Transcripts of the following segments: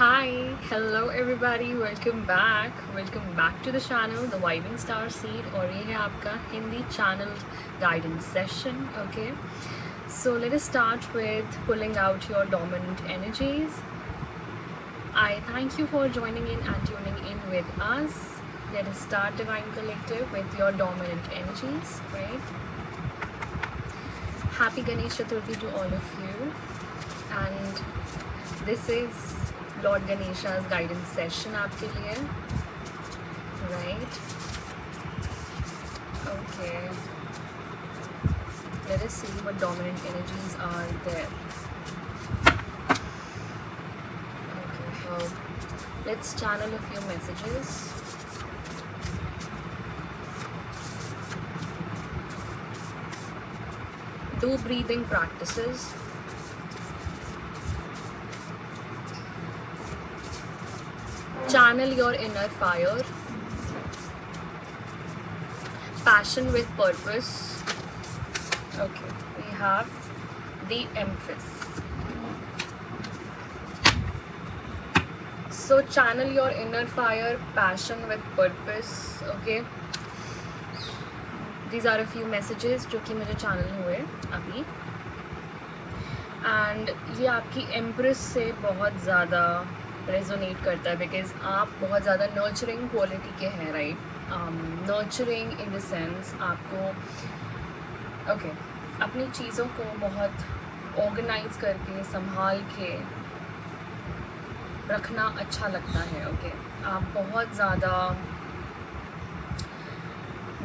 Hi, hello everybody, welcome back to the channel The Vibing Star Seed और ये है आपका Hindi channel guidance session. Okay, so let us start with pulling out your dominant energies. I thank you for joining in and tuning in with us. Let us start Divine Collective with your dominant energies, right? Happy Ganesh Chaturthi to all of you, and this is Lord Ganesha's guidance session आपके लिए, right? Okay, let us see what dominant energies are there. Okay, so let's channel a few messages. Do breathing practices. Channel your inner fire. Passion with purpose. Okay, we have the Empress. So channel your inner fire, passion with purpose. Okay, these are a few messages जो कि मुझे channel हुए अभी, and ये आपकी Empress से बहुत ज़्यादा रेजोनेट करता है बिकॉज आप बहुत ज़्यादा नर्चरिंग क्वालिटी के हैं, right? Nurturing in the sense आपको अपनी चीज़ों को बहुत ऑर्गेनाइज करके संभाल के रखना अच्छा लगता है. आप बहुत ज़्यादा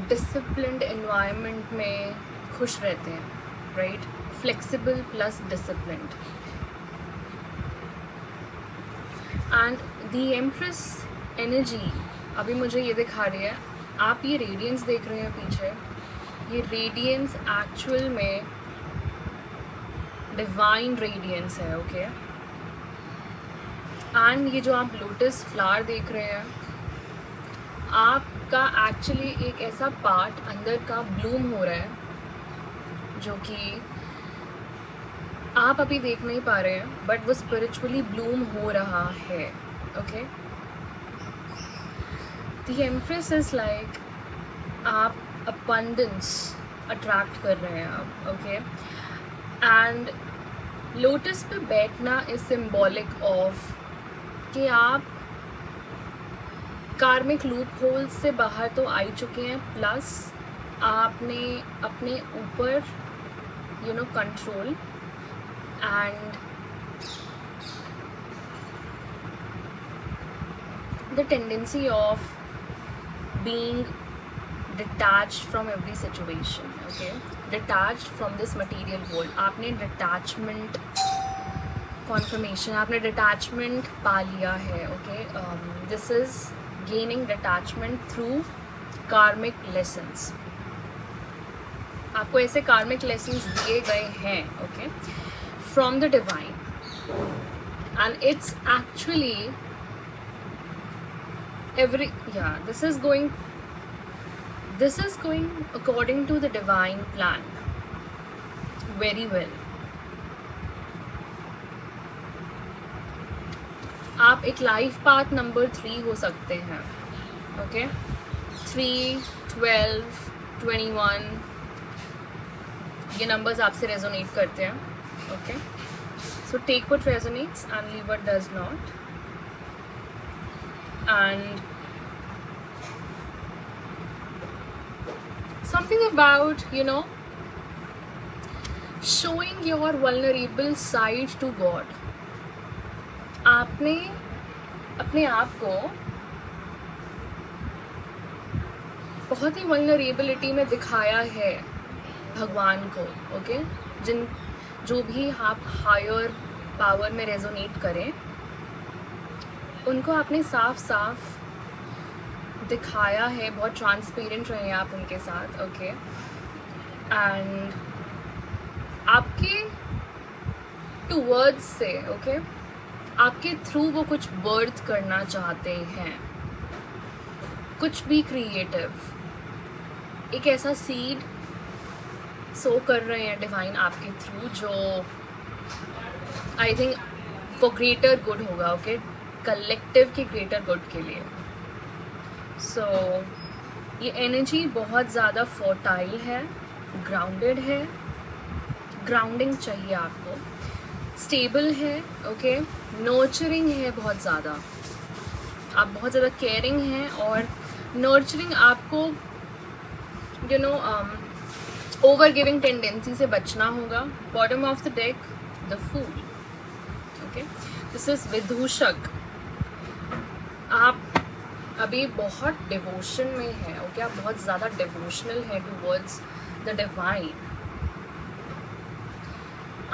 डिसिप्लिन्ड एनवायरनमेंट में खुश रहते हैं, right? Flexible plus disciplined. And the empress energy अभी मुझे ये दिखा रही है. आप ये रेडियंस देख रहे हैं पीछे, ये रेडियंस एक्चुअल में डिवाइन रेडियंस है. ओके, एंड ये जो आप लोटस फ्लावर देख रहे हैं, आपका एक्चुअली एक ऐसा पार्ट अंदर का ब्लूम हो रहा है जो कि आप अभी देख नहीं पा रहे हैं, बट वो स्पिरिचुअली ब्लूम हो रहा है. Okay, the empress is like आप अबंडेंस अट्रैक्ट कर रहे हैं आप. ओके, एंड लोटस पे बैठना इज सिंबॉलिक ऑफ कि आप कार्मिक लूप होल से बाहर तो आ चुके हैं, प्लस आपने अपने ऊपर control and the tendency of being detached from every situation. Okay, detached from this material world. आपने detachment confirmation, आपने detachment पा लिया है. Okay, this is gaining detachment through karmic lessons. आपको ऐसे karmic lessons दिए गए हैं. Okay, from the divine, and it's actually this is going according to the divine plan very well. आप एक लाइफ पाथ नंबर 3 हो सकते हैं. ओके, 3, 12, 21 ये नंबर्स आपसे रेजोनेट करते हैं. Okay, so take what resonates and leave what does not. And something about showing your vulnerable side to God. आपने अपने आप को बहुत ही वल्नरेबिलिटी में दिखाया है भगवान को. ओके, जो भी आप हायर पावर में रेजोनेट करें, उनको आपने साफ साफ दिखाया है, बहुत ट्रांसपेरेंट रहे आप उनके साथ. ओके, एंड आपके टूवर्ड्स से आपके थ्रू वो कुछ बर्थ करना चाहते हैं, कुछ भी क्रिएटिव, एक ऐसा सीड सो कर रहे हैं डिवाइन आपके थ्रू जो I think for greater good होगा. ओके, कलेक्टिव के ग्रेटर गुड के लिए। सो ये एनर्जी बहुत ज़्यादा फर्टाइल है, ग्राउंडेड है, ग्राउंडिंग चाहिए आपको, स्टेबल है, ओके, नर्चरिंग है बहुत ज़्यादा, आप बहुत ज़्यादा केयरिंग हैं और नर्चरिंग आपको you know over giving tendency से बचना होगा। Bottom of the deck the fool, okay, this is विदूषक। आप अभी बहुत डिवोशन में हैं, ओके, आप बहुत ज़्यादा डिवोशनल हैं टूवर्ड्स द डिवाइन।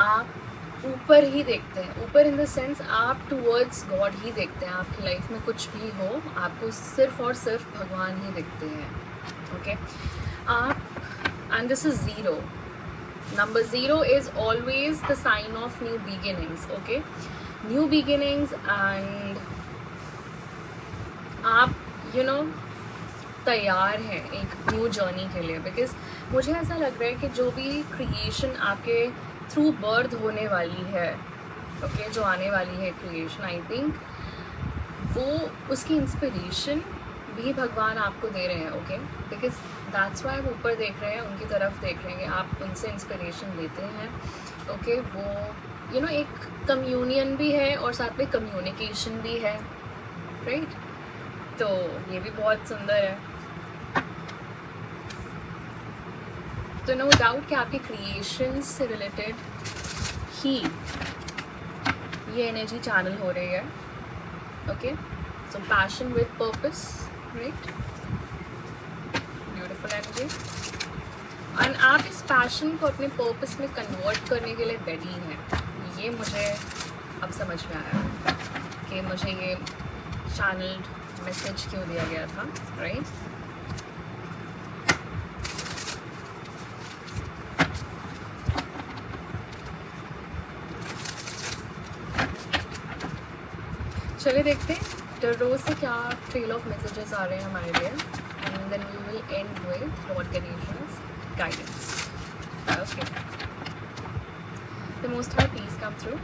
आप ऊपर ही देखते हैं, ऊपर इन द सेंस आप टूवर्ड्स गॉड ही देखते हैं। आपकी लाइफ में कुछ भी हो, आपको सिर्फ और सिर्फ भगवान ही दिखते हैं, ओके। आप and this is zero, number zero is always the sign of new beginnings, okay, new beginnings. And आप तैयार हैं एक न्यू जर्नी के लिए, बिकॉज मुझे ऐसा लग रहा है कि जो भी क्रिएशन आपके थ्रू बर्थ होने वाली है, ओके, जो आने वाली है क्रिएशन, आई थिंक वो उसकी इंस्पिरेशन भी भगवान आपको दे रहे हैं, ओके, बिकॉज दैट्स वाई आप ऊपर देख रहे हैं, उनकी तरफ देख रहे हैं, आप उनसे इंस्पिरेशन लेते हैं, ओके। वो एक कम्यूनियन भी है और साथ में कम्युनिकेशन भी है, राइट। तो ये भी बहुत सुंदर है। तो नो डाउट कि आपके क्रिएशन से रिलेटेड ही ये एनर्जी चैनल हो रही है, okay. So passion with purpose, right, beautiful energy. And आप इस पैशन को अपने पर्पस में कन्वर्ट करने के लिए रेडी हैं। ये मुझे अब समझ में आया कि मुझे ये चैनल्ड मैसेज क्यों दिया गया था, राइट। चलिए देखते हैं टैरो से क्या ट्रेल ऑफ मैसेजेस आ रहे हैं हमारे लिए, and then we will end with Lord Ganesha's guidance, okay. The most high please come through.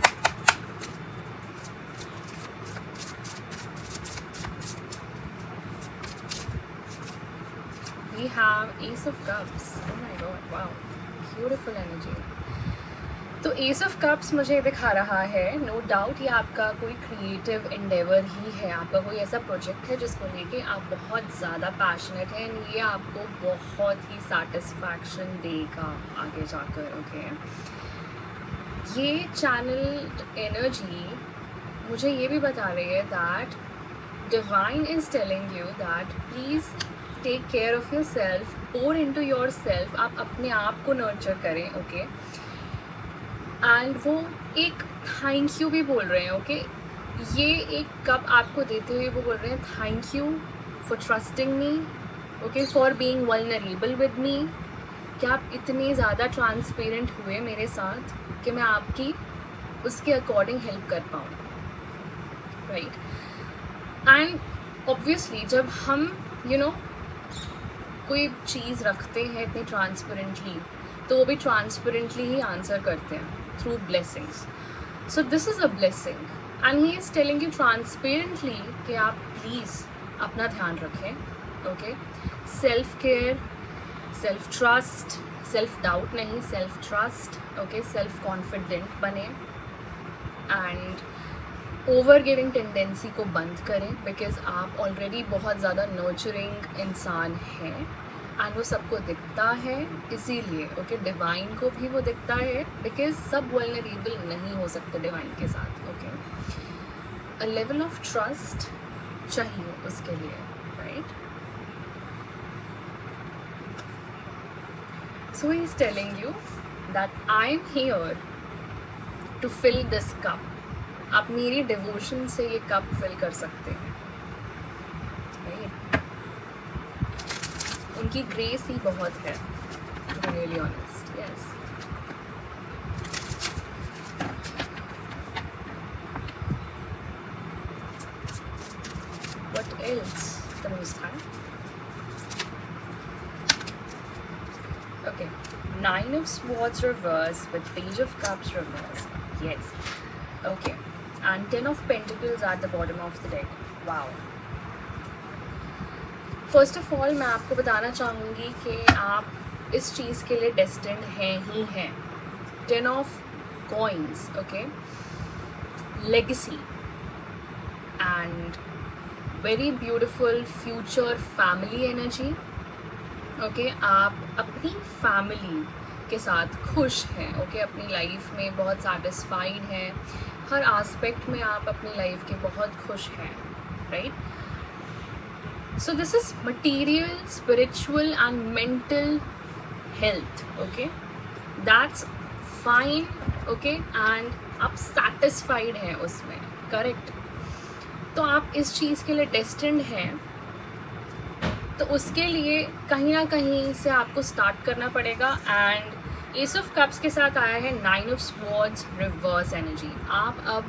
We have Ace of Cups. Oh my God, wow, beautiful energy. तो एस ऑफ कप्स मुझे दिखा रहा है, no doubt ये आपका कोई creative Endeavour ही है, आपका कोई ऐसा प्रोजेक्ट है जिसको लेके आप बहुत ज़्यादा पैशनेट हैं, एंड ये आपको बहुत ही सेटिस्फैक्शन देगा आगे जाकर, ओके। ये चैनल एनर्जी मुझे ये भी बता रही है that divine is telling you that please take care of yourself, pour into yourself, आप अपने आप को नर्चर करें, ओके। एंड वो एक थैंक यू भी बोल रहे हैं, ओके। ये एक कप आपको देते हुए वो बोल रहे हैं thank you for trusting me, okay, for being vulnerable with me, कि आप इतने ज़्यादा ट्रांसपेरेंट हुए मेरे साथ कि मैं आपकी उसके अकॉर्डिंग हेल्प कर पाऊँ, राइट। एंड ऑब्वियसली जब हम कोई चीज़ रखते हैं इतनी ट्रांसपेरेंटली, तो वो भी ट्रांसपेरेंटली ही आंसर करते हैं through blessings. So this is a blessing and he is telling you transparently कि आप प्लीज़ अपना ध्यान रखें, okay. Self care, self trust, self doubt नहीं, self trust, okay, self confident बने, एंड ओवर गिविंग टेंडेंसी को बंद करें, बिकॉज आप ऑलरेडी बहुत ज़्यादा नर्चरिंग इंसान हैं एंड वो सबको दिखता है, इसीलिए, ओके, डिवाइन को भी वो दिखता है, बिकॉज सब वल्नरेबल नहीं हो सकते डिवाइन के साथ, okay. A level of trust चाहिए उसके लिए, right. So he is telling you that I am here to fill this cup. आप मेरी डिवोशन से ये कप फिल कर सकते हैं, राइट। उनकी ग्रेस ही बहुत है, to be really honest, yes. What else the most high, okay. 9 of Swords reverse with Page of Cups reverse, yes, okay। and 10 of Pentacles at the bottom of the deck. Wow. First of all मैं आपको बताना चाहूँगी कि आप इस चीज़ के लिए destined हैं ही हैं. 10 of coins, okay, legacy and very beautiful future family energy. Okay, आप अपनी फैमिली के साथ खुश हैं. ओके, अपनी लाइफ में बहुत सेटिस्फाइड हैं. हर एस्पेक्ट में आप अपनी लाइफ के बहुत खुश हैं, right? So this is material, spiritual and mental health, okay? That's fine, okay? And आप satisfied हैं उसमें, correct? तो आप इस चीज़ के लिए destined हैं, तो उसके लिए कहीं ना कहीं से आपको स्टार्ट करना पड़ेगा. एंड एस ऑफ कप्स के साथ आया है 9 ऑफ स्वॉर्ड्स रिवर्स एनर्जी. आप अब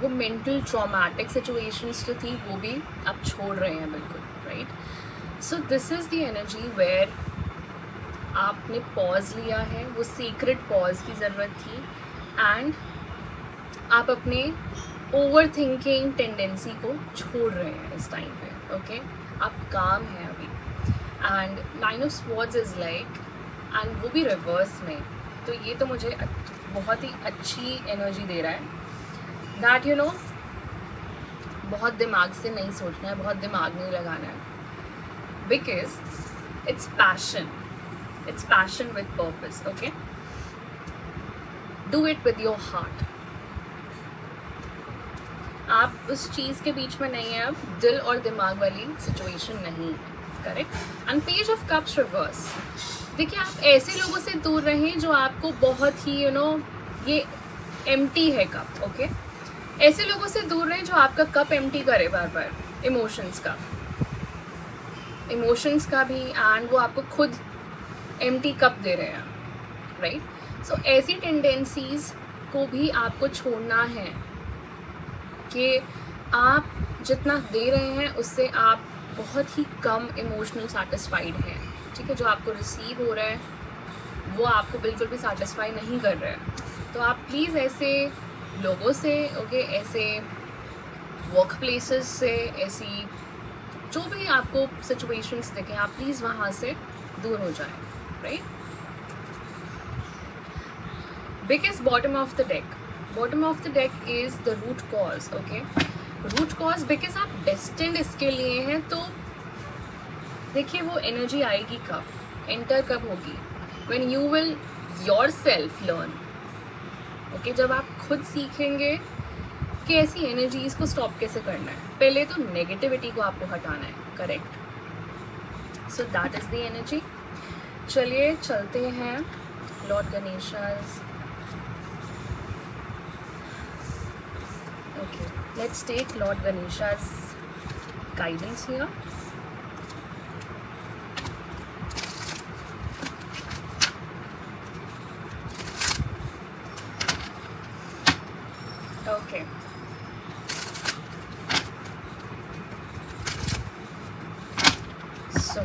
वो मेंटल ट्रॉमेटिक सिचुएशंस जो थी वो भी आप छोड़ रहे हैं बिल्कुल, right? So this is the energy where आपने पॉज लिया है. वो सीक्रेट पॉज की ज़रूरत थी. एंड आप अपने ओवर थिंकिंग टेंडेंसी को छोड़ रहे हैं इस टाइम पे. ओके, आप काम हैं अभी. And 9 of swords is like, and वो भी रिवर्स में. तो ये तो मुझे बहुत ही अच्छी एनर्जी दे रहा है दैट बहुत दिमाग से नहीं सोचना है, बहुत दिमाग नहीं लगाना है. Because it's passion with purpose. Okay, do it with your heart. आप उस चीज़ के बीच में नहीं है, अब दिल और दिमाग वाली सिचुएशन नहीं है, correct? And page of cups reverse. देखिए, आप ऐसे लोगों से दूर रहें जो आपको बहुत ही ये एम्प्टी है कप. ओके, ऐसे लोगों से दूर रहें जो आपका कप एम्प्टी करे बार बार, इमोशंस का भी, एंड वो आपको खुद एम्प्टी कप दे रहे हैं, राइट? सो ऐसी टेंडेंसीज को भी आपको छोड़ना है कि आप जितना दे रहे हैं उससे आप बहुत ही कम इमोशनल सेटिस्फाइड हैं. ठीक है, जो आपको रिसीव हो रहा है वो आपको बिल्कुल भी सेटिस्फाई नहीं कर रहा है. तो आप प्लीज़ ऐसे लोगों से, ओके, ऐसे वर्क प्लेसेस से, ऐसी जो भी आपको सिचुएशंस दिखें, आप प्लीज़ वहाँ से दूर हो जाएं, right? Because bottom of the deck is the root cause. Okay, root cause because आप डेस्टिन्ड इसके लिए हैं. तो देखिए, वो एनर्जी आएगी कब, एंटर कब होगी? When you will your self learn. Okay, जब आप खुद सीखेंगे कि ऐसी एनर्जीज़ को स्टॉप कैसे करना है. पहले तो नेगेटिविटी को आपको हटाना है, correct? So that is the energy. चलिए चलते हैं Lord Ganesha's. Okay, let's take Lord Ganesha's guidance here. Okay. So,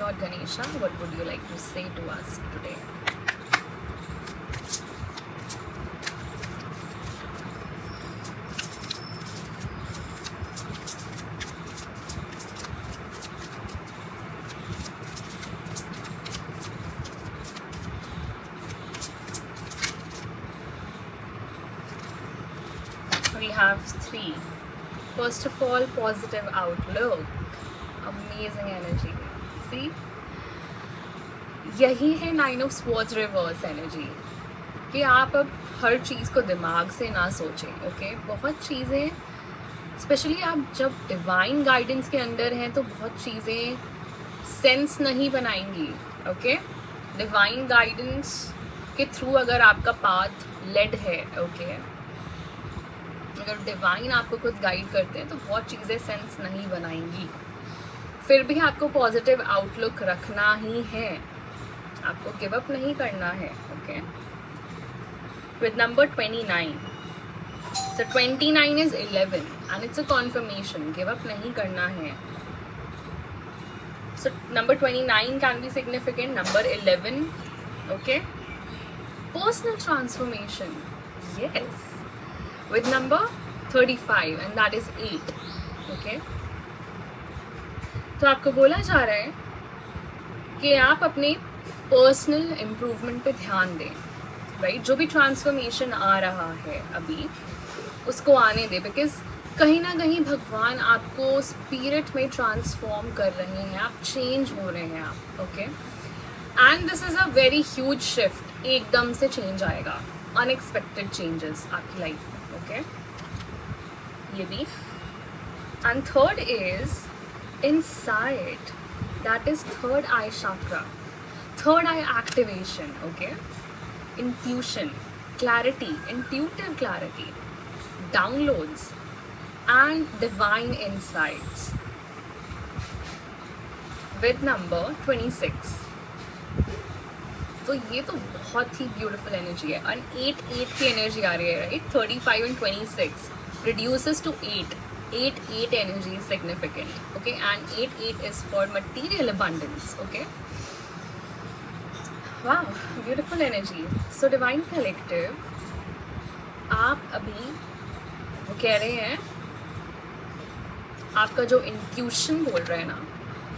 Lord Ganesha, what would you like to say to us today? We have 3. First of all, positive outlook, amazing energy. See, यही है 9 of Swords reverse energy कि आप अब हर चीज़ को दिमाग से ना सोचें. ओके, बहुत चीज़ें, स्पेशली आप जब डिवाइन गाइडेंस के अंदर हैं तो बहुत चीज़ें सेंस नहीं बनाएंगी. ओके, डिवाइन गाइडेंस के थ्रू अगर आपका पाथ लेड है, ओके, अगर डिवाइन आपको खुद गाइड करते हैं तो बहुत चीज़ें सेंस नहीं बनाएंगी. फिर भी आपको पॉजिटिव आउटलुक रखना ही है, आपको गिव अप नहीं करना है. Okay, with number 29. So 29 is 11 and it's a confirmation. Give up नहीं करना है. So number 29 can be significant. Number 11, okay, personal transformation. Yes. With number 35 and that is 8. Okay. तो आपको बोला जा रहा है कि आप अपने पर्सनल इम्प्रूवमेंट पे ध्यान दें, राइट? जो भी ट्रांसफॉर्मेशन आ रहा है अभी उसको आने दें, बिकॉज कहीं ना कहीं भगवान आपको स्पिरिट में ट्रांसफॉर्म कर रहे हैं, आप चेंज हो रहे हैं आप, okay? And this is a very huge shift, एकदम से चेंज आएगा, अनएक्सपेक्टेड चेंजेस आपकी लाइफ में, ओके? ये भी. And third is inside, that is third eye chakra, third eye activation, okay? Intuition, clarity, intuitive clarity, downloads and divine insights with number 26. तो ये तो बहुत ही ब्यूटिफुल एनर्जी है, और 8 की एनर्जी आ रही है, right? 35 and 26 reduces to 8. 8 energy is significant, okay? And 8 is for material abundance, okay? Wow, beautiful energy. So divine collective, आप अभी वो कह रहे हैं, आपका जो इंट्यूशन बोल रहा है ना,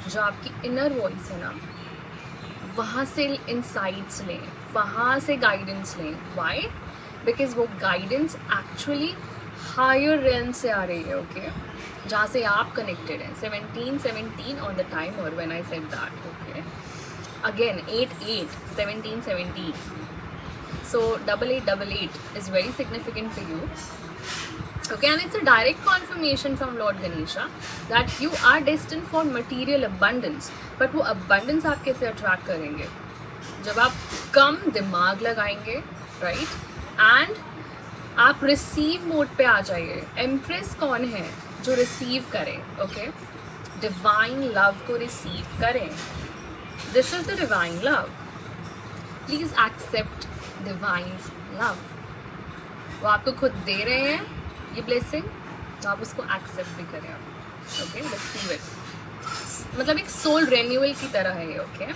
जो आपकी इनर वॉइस है ना, वहाँ से इंसाइट्स लें, वहाँ से गाइडेंस लें. वाई? बिकॉज वो गाइडेंस एक्चुअली हायर रेल्म से आ रही है, ओके? जहाँ से आप कनेक्टेड हैं. 17 ऑन द टाइम, और when I said that, okay? Again 8 17. So 8888 is very significant for you, okay? And it's a direct confirmation from Lord Ganesha that you are destined for material abundance. But वो abundance आप कैसे attract करेंगे? जब आप कम दिमाग लगाएंगे, right? And आप receive mode पे आ जाइए. एम्प्रेस कौन है? जो रिसीव करे, ओके? डिवाइन लव को रिसीव करें. This is the divine love. Please accept divine love. वो आपको खुद दे रहे हैं ये ब्लेसिंग, तो आप उसको एक्सेप्ट भी करें, ओके? Receive it. मतलब एक सोल रेन्यूअल की तरह है ये, ओके?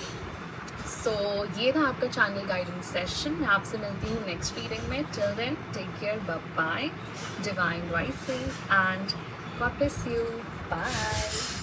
सो ये था आपका चैनल गाइडेंस सेशन. मैं आपसे मिलती हूँ नेक्स्ट रीडिंग में. Till then, take care, bye bye, divine rising, and God bless you. Bye.